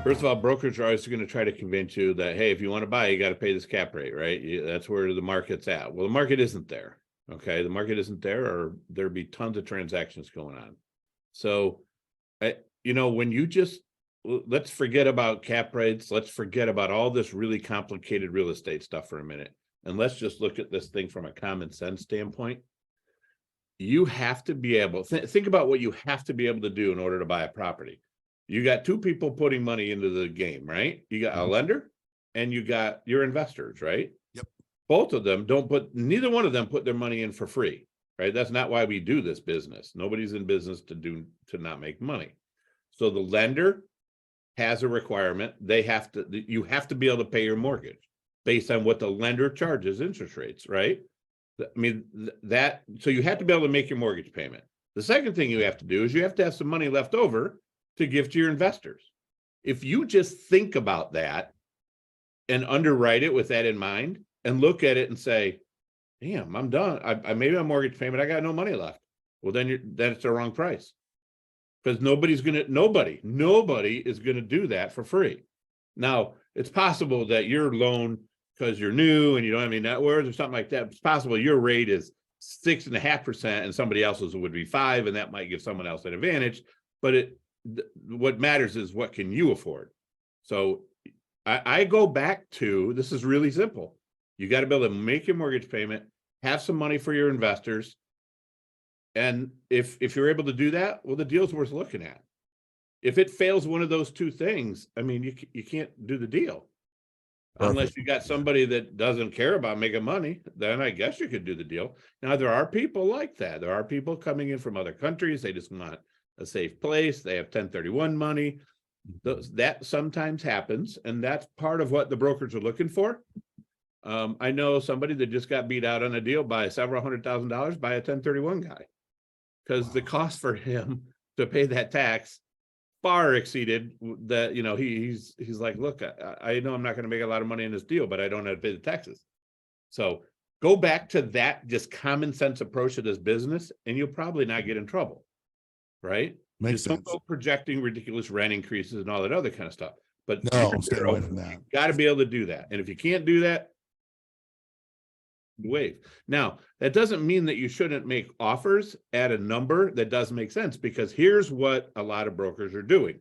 First of all, brokers are always going to try to convince you that, hey, if you want to buy, you got to pay this cap rate, right? That's where the market's at. Well, the market isn't there. Okay. The market isn't there, or there'd be tons of transactions going on. So, when you let's forget about cap rates. Let's forget about all this really complicated real estate stuff for a minute. And let's just look at this thing from a common sense standpoint. You have to be able, think about what you have to be able to do in order to buy a property. You got two people putting money into the game, right? You got a lender and you got your investors, right? Yep. Both of them neither one of them put their money in for free, right? That's not why we do this business. Nobody's in business to not make money. So the lender has a requirement. You have to be able to pay your mortgage based on what the lender charges interest rates, right? I mean, so you have to be able to make your mortgage payment. The second thing you have to do is you have to have some money left over to give to your investors. If you just think about that and underwrite it with that in mind and look at it and say, damn, I'm done. I made my mortgage payment. I got no money left. Well, then it's the wrong price, because nobody is going to do that for free. Now, it's possible that your loan, because you're new and you don't have any net worth or something like that, it's possible your rate is 6.5% and somebody else's would be 5%, and that might give someone else an advantage. But what matters is what can you afford. So I go back to, this is really simple. You got to be able to make your mortgage payment, have some money for your investors. And if you're able to do that, well, the deal's worth looking at. If it fails one of those two things, I mean, you can't do the deal. Perfect. Unless you got somebody that doesn't care about making money, then I guess you could do the deal. Now, there are people like that. There are people coming in from other countries. They just want a safe place. They have 1031 money. That sometimes happens, and that's part of what the brokers are looking for. I know somebody that just got beat out on a deal by several $100,000 by a 1031 guy, because the cost for him to pay that tax far exceeded that. He's like, look, I know I'm not going to make a lot of money in this deal, but I don't have to pay the taxes. So go back to that just common sense approach to this business, and you'll probably not get in trouble. Right? Makes sense. Don't go projecting ridiculous rent increases and all that other kind of stuff. But no, stay away from that. You got to be able to do that. And if you can't do that, waive. Now, that doesn't mean that you shouldn't make offers at a number that does make sense, because here's what a lot of brokers are doing.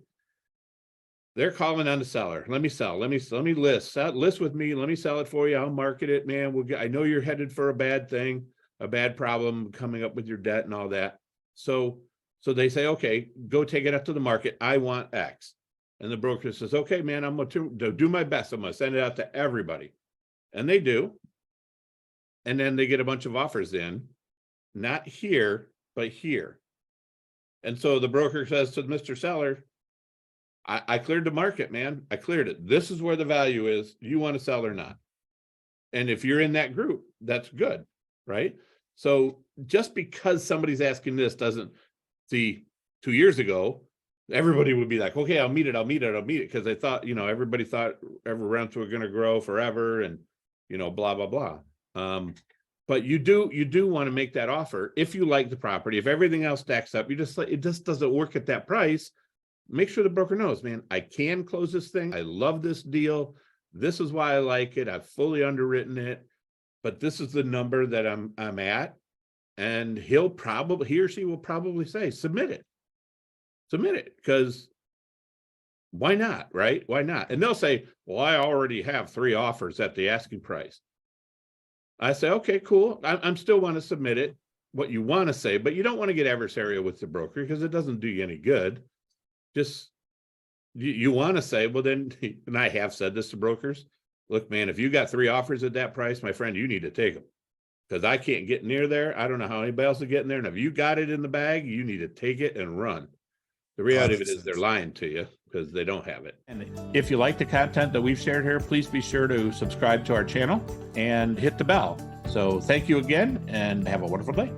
They're calling on the seller. Let me sell. Let me list with me. Let me sell it for you. I'll market it, man. I know you're headed for a bad thing, a bad problem coming up with your debt and all that. So they say, okay, go take it up to the market. I want X. And the broker says, okay, man, I'm going to do my best. I'm going to send it out to everybody. And they do. And then they get a bunch of offers in, not here, but here. And so the broker says to Mr. Seller, I cleared the market, man. I cleared it. This is where the value is. Do you want to sell or not? And if you're in that group, that's good, right? So just because somebody's asking this doesn't, see, 2 years ago, everybody would be like, okay, I'll meet it. Because they thought, everybody thought every rents were going to grow forever and, blah, blah, blah. But you do want to make that offer if you like the property. If everything else stacks up, it just doesn't work at that price. Make sure the broker knows, man, I can close this thing. I love this deal. This is why I like it. I've fully underwritten it, but this is the number that I'm at. And he or she will probably say, submit it, because why not, right? Why not? And they'll say, well, I already have 3 offers at the asking price. I say, okay, cool. I'm still want to submit it, what you want to say, but you don't want to get adversarial with the broker, because it doesn't do you any good. Just, you want to say, well, then, and I have said this to brokers, look, man, if you got 3 offers at that price, my friend, you need to take them, because I can't get near there. I don't know how anybody else is getting there. And if you got it in the bag, you need to take it and run. The reality of it is they're lying to you, because they don't have it. And if you like the content that we've shared here, please be sure to subscribe to our channel and hit the bell. So thank you again, and have a wonderful day.